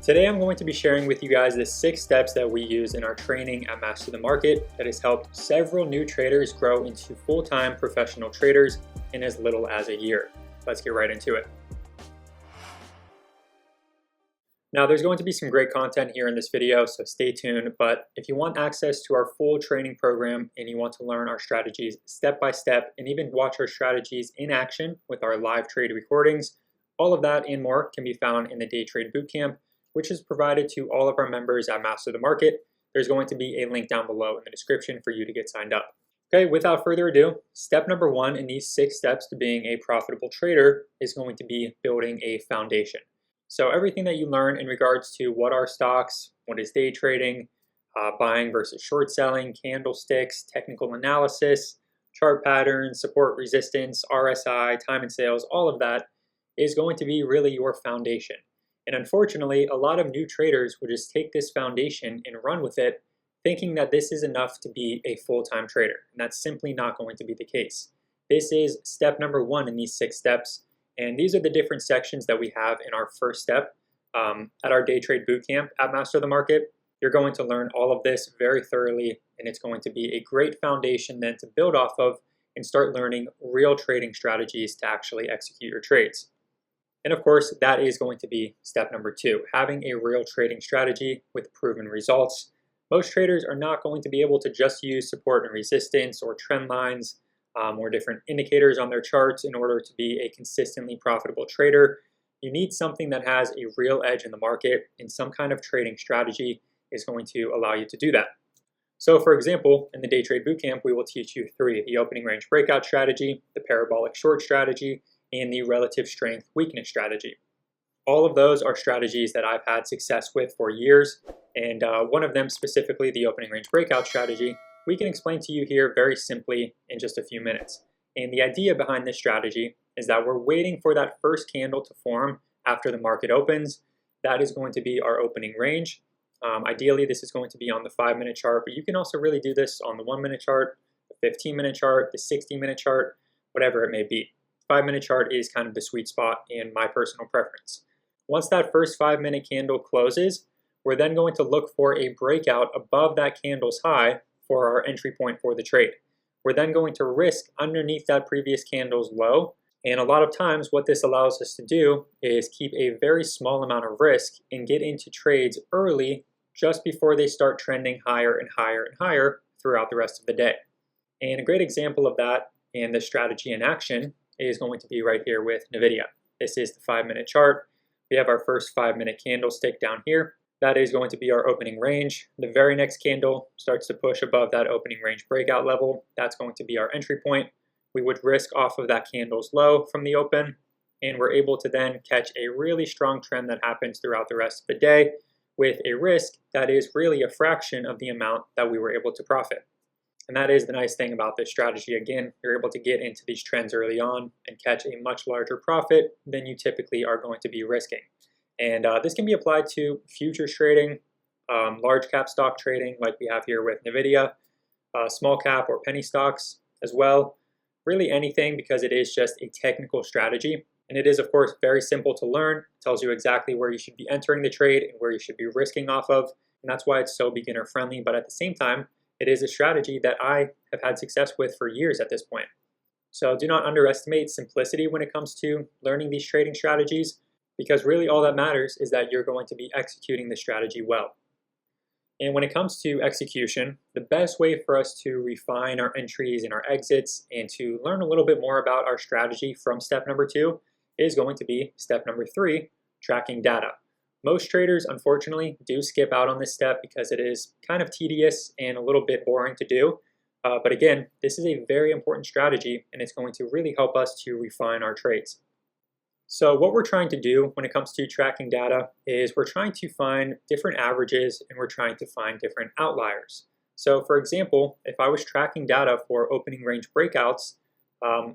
Today I'm going to be sharing with you guys the 6 steps that we use in our training at Master the Market that has helped several new traders grow into full-time professional traders in as little as a year. Let's get right into it. Now there's going to be some great content here in this video, so stay tuned, but if you want access to our full training program and you want to learn our strategies step by step and even watch our strategies in action with our live trade recordings, all of that and more can be found in the Day Trade Bootcamp, which is provided to all of our members at Master the Market. There's going to be a link down below in the description for you to get signed up. Okay, without further ado, step number 1 in these 6 steps to being a profitable trader is going to be building a foundation. So everything that you learn in regards to what are stocks, what is day trading, buying versus short selling, candlesticks, technical analysis, chart patterns, support resistance, RSI, time and sales, all of that is going to be really your foundation. And unfortunately, a lot of new traders will just take this foundation and run with it, thinking that this is enough to be a full-time trader. And that's simply not going to be the case. This is step number 1 in these 6 steps. And these are the different sections that we have in our first step at our Day Trade Bootcamp at Master the Market. You're going to learn all of this very thoroughly, and it's going to be a great foundation then to build off of and start learning real trading strategies to actually execute your trades. And of course, that is going to be step number 2, having a real trading strategy with proven results. Most traders are not going to be able to just use support and resistance or trend lines or different indicators on their charts in order to be a consistently profitable trader. You need something that has a real edge in the market, and some kind of trading strategy is going to allow you to do that. So for example, in the Day Trade Bootcamp, we will teach you 3, the opening range breakout strategy, the parabolic short strategy, and the relative strength weakness strategy. All of those are strategies that I've had success with for years, and one of them specifically, the opening range breakout strategy, we can explain to you here very simply in just a few minutes. And the idea behind this strategy is that we're waiting for that first candle to form after the market opens. That is going to be our opening range. Ideally, this is going to be on the 5-minute chart, but you can also really do this on the 1-minute chart, the 15-minute chart, the 60-minute chart, whatever it may be. 5-minute chart is kind of the sweet spot in my personal preference. Once that first 5-minute candle closes, we're then going to look for a breakout above that candle's high for our entry point for the trade. We're then going to risk underneath that previous candle's low, and a lot of times what this allows us to do is keep a very small amount of risk and get into trades early just before they start trending higher and higher and higher throughout the rest of the day. And a great example of that and the strategy in action is going to be right here with NVIDIA. This is the 5-minute chart. We have our first 5-minute candlestick down here. That is going to be our opening range. The very next candle starts to push above that opening range breakout level. That's going to be our entry point. We would risk off of that candle's low from the open, and we're able to then catch a really strong trend that happens throughout the rest of the day with a risk that is really a fraction of the amount that we were able to profit. And that is the nice thing about this strategy. Again, you're able to get into these trends early on and catch a much larger profit than you typically are going to be risking. And this can be applied to futures trading, large cap stock trading like we have here with NVIDIA, small cap or penny stocks as well. Really anything, because it is just a technical strategy. And it is, of course, very simple to learn. It tells you exactly where you should be entering the trade and where you should be risking off of. And that's why it's so beginner friendly. But at the same time, it is a strategy that I have had success with for years at this point. So do not underestimate simplicity when it comes to learning these trading strategies, because really all that matters is that you're going to be executing the strategy well. And when it comes to execution, the best way for us to refine our entries and our exits and to learn a little bit more about our strategy from step number 2 is going to be step number 3, tracking data. Most traders, unfortunately, do skip out on this step because it is kind of tedious and a little bit boring to do. But again, this is a very important strategy, and it's going to really help us to refine our trades. So what we're trying to do when it comes to tracking data is we're trying to find different averages and we're trying to find different outliers. So for example, if I was tracking data for opening range breakouts,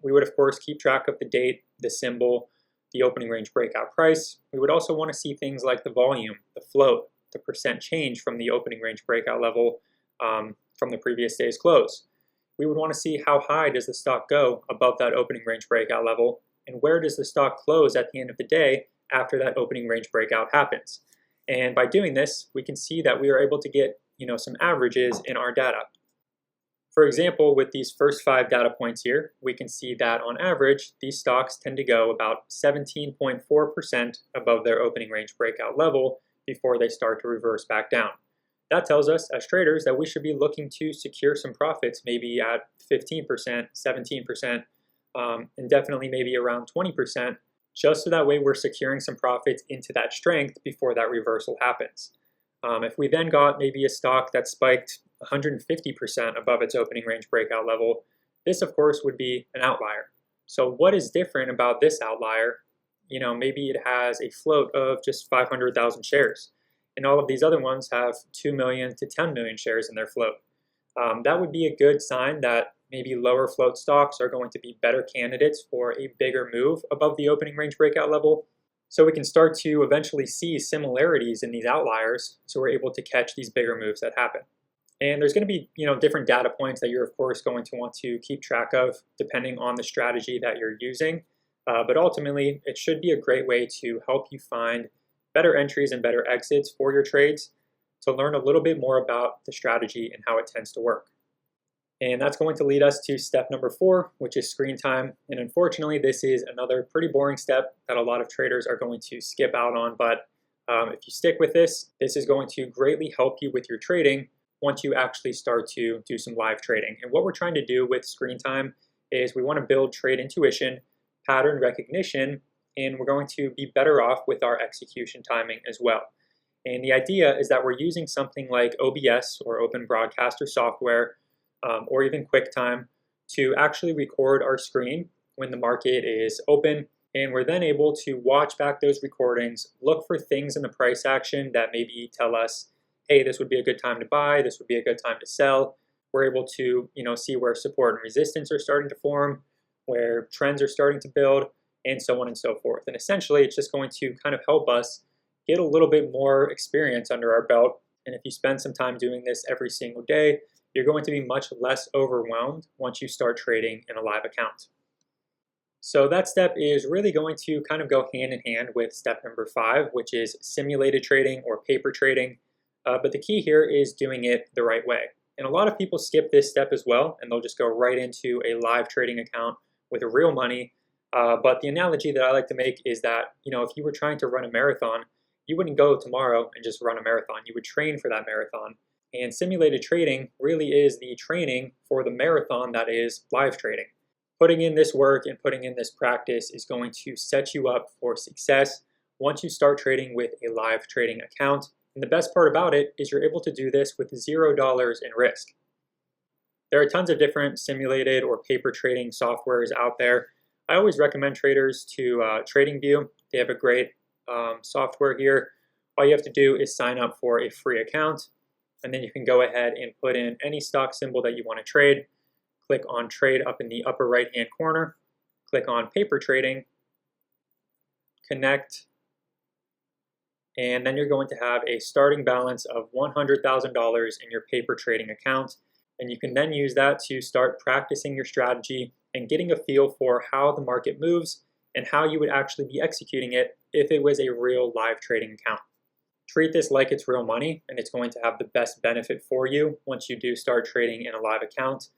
we would of course keep track of the date, the symbol, the opening range breakout price. We would also want to see things like the volume, the float, the percent change from the opening range breakout level from the previous day's close. We would want to see how high does the stock go above that opening range breakout level, and where does the stock close at the end of the day after that opening range breakout happens. And by doing this, we can see that we are able to get some averages in our data. For example, with these first 5 data points here, we can see that on average, these stocks tend to go about 17.4% above their opening range breakout level before they start to reverse back down. That tells us as traders that we should be looking to secure some profits, maybe at 15%, 17%, and definitely maybe around 20%, just so that way we're securing some profits into that strength before that reversal happens. If we then got maybe a stock that spiked 150% above its opening range breakout level, this of course would be an outlier. So what is different about this outlier? Maybe it has a float of just 500,000 shares, and all of these other ones have 2 million to 10 million shares in their float. That would be a good sign that maybe lower float stocks are going to be better candidates for a bigger move above the opening range breakout level. So we can start to eventually see similarities in these outliers, so we're able to catch these bigger moves that happen. And there's going to be different data points that you're of course going to want to keep track of depending on the strategy that you're using. But ultimately, it should be a great way to help you find better entries and better exits for your trades, to learn a little bit more about the strategy and how it tends to work. And that's going to lead us to step number 4, which is screen time. And unfortunately, this is another pretty boring step that a lot of traders are going to skip out on. But if you stick with this, this is going to greatly help you with your trading once you actually start to do some live trading. And what we're trying to do with screen time is we want to build trade intuition, pattern recognition, and we're going to be better off with our execution timing as well. And the idea is that we're using something like OBS or Open Broadcaster software, or even QuickTime, to actually record our screen when the market is open, and we're then able to watch back those recordings, look for things in the price action that maybe tell us, hey, this would be a good time to buy, this would be a good time to sell. We're able to see where support and resistance are starting to form, where trends are starting to build, and so on and so forth. And essentially, it's just going to kind of help us get a little bit more experience under our belt. And if you spend some time doing this every single day, you're going to be much less overwhelmed once you start trading in a live account. So that step is really going to kind of go hand in hand with step number 5, which is simulated trading or paper trading. But the key here is doing it the right way. And a lot of people skip this step as well, and they'll just go right into a live trading account with real money. But the analogy that I like to make is that, if you were trying to run a marathon, you wouldn't go tomorrow and just run a marathon. You would train for that marathon. And simulated trading really is the training for the marathon that is live trading. Putting in this work and putting in this practice is going to set you up for success once you start trading with a live trading account. And the best part about it is you're able to do this with $0 in risk. There are tons of different simulated or paper trading softwares out there. I always recommend traders to TradingView. They have a great software here. All you have to do is sign up for a free account, and then you can go ahead and put in any stock symbol that you want to trade. Click on trade up in the upper right hand corner, click on paper trading, connect, and then you're going to have a starting balance of $100,000 in your paper trading account. And you can then use that to start practicing your strategy and getting a feel for how the market moves and how you would actually be executing it if it was a real live trading account. Treat this like it's real money, and it's going to have the best benefit for you once you do start trading in a live account.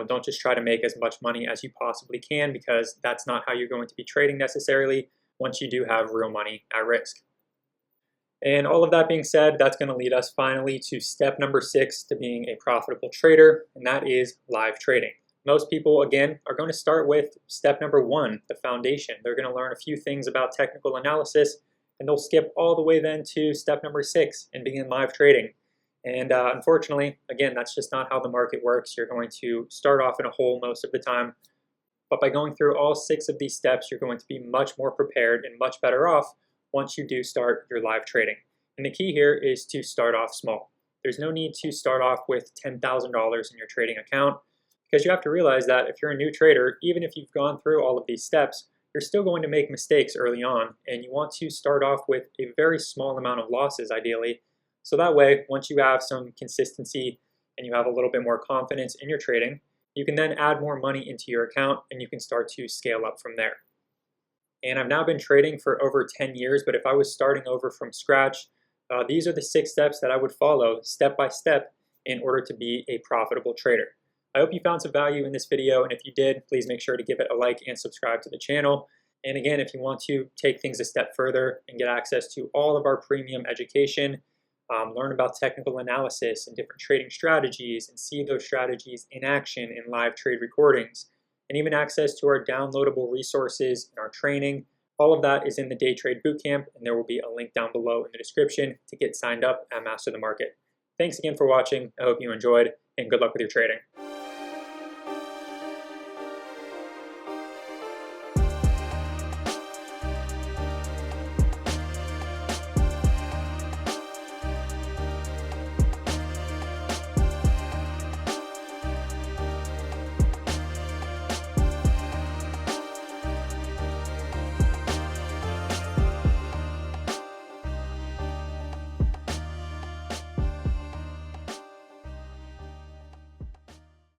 Don't just try to make as much money as you possibly can, because that's not how you're going to be trading necessarily once you do have real money at risk. And all of that being said, that's going to lead us finally to step number 6 to being a profitable trader, and that is live trading. Most people, again, are going to start with step number 1, the foundation. They're going to learn a few things about technical analysis, and they'll skip all the way then to step number 6 and begin live trading. And unfortunately, again, that's just not how the market works. You're going to start off in a hole most of the time. But by going through all 6 of these steps, you're going to be much more prepared and much better off once you do start your live trading. And the key here is to start off small. There's no need to start off with $10,000 in your trading account, because you have to realize that if you're a new trader, even if you've gone through all of these steps, you're still going to make mistakes early on, and you want to start off with a very small amount of losses ideally. So that way, once you have some consistency and you have a little bit more confidence in your trading, you can then add more money into your account and you can start to scale up from there. And I've now been trading for over 10 years, but if I was starting over from scratch, these are the 6 steps that I would follow step by step in order to be a profitable trader. I hope you found some value in this video, and if you did, please make sure to give it a like and subscribe to the channel. And again, if you want to take things a step further and get access to all of our premium education, learn about technical analysis and different trading strategies and see those strategies in action in live trade recordings, and even access to our downloadable resources and our training, all of that is in the Day Trade Bootcamp, and there will be a link down below in the description to get signed up at Master the Market. Thanks again for watching. I hope you enjoyed, and good luck with your trading.